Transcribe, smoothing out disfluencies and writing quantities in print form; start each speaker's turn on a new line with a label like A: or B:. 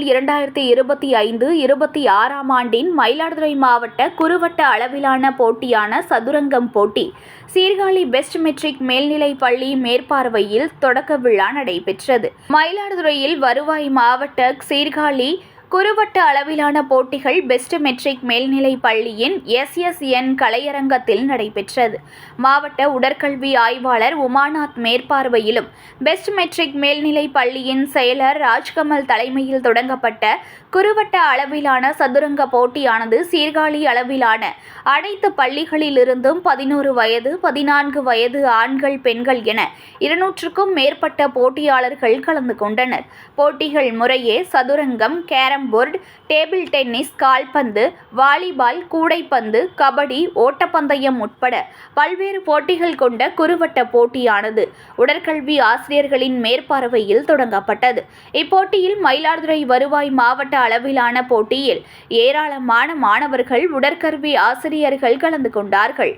A: 2025-26ஆம் ஆண்டின் மயிலாடுதுறை மாவட்ட குறுவட்ட அளவிலான போட்டியான சதுரங்கம் போட்டி சீர்காழி பெஸ்ட் மெட்ரிக் மேல்நிலைப் பள்ளி மேற்பார்வையில் தொடக்க விழா நடைபெற்றது. மயிலாடுதுறையில் வருவாய் மாவட்ட சீர்காழி குறுவட்ட அளவிலான போட்டிகள் பெஸ்ட் மெட்ரிக் மேல்நிலைப் பள்ளியின் SSN கலையரங்கத்தில் நடைபெற்றது. மாவட்ட உடற்கல்வி ஆய்வாளர் உமாநாத் மேற்பார்வையிலும், பெஸ்ட் மெட்ரிக் மேல்நிலைப் பள்ளியின் செயலர் ராஜ்கமல் தலைமையில் தொடங்கப்பட்ட குறுவட்ட அளவிலான சதுரங்க போட்டியானது சீர்காழி அளவிலான அனைத்து பள்ளிகளிலிருந்தும் 11 வயது, 14 வயது ஆண்கள், பெண்கள் என 200க்கும் மேற்பட்ட போட்டியாளர்கள் கலந்து கொண்டனர். போட்டிகள் முறையே சதுரங்கம், கேரம் போர்டு, டேபிள் டென்னிஸ், கால்பந்து, வாலிபால், கூடைப்பந்து, கபடி, ஓட்டப்பந்தயம் உட்பட பல்வேறு போட்டிகள் கொண்ட குறுவட்ட போட்டியானது உடற்கல்வி ஆசிரியர்களின் மேற்பார்வையில் தொடங்கப்பட்டது. இப்போட்டியில் மயிலாடுதுறை வருவாய் மாவட்ட அளவிலான போட்டியில் ஏராளமான மாணவர்கள், உடற்கல்வி ஆசிரியர்கள் கலந்து கொண்டார்கள்.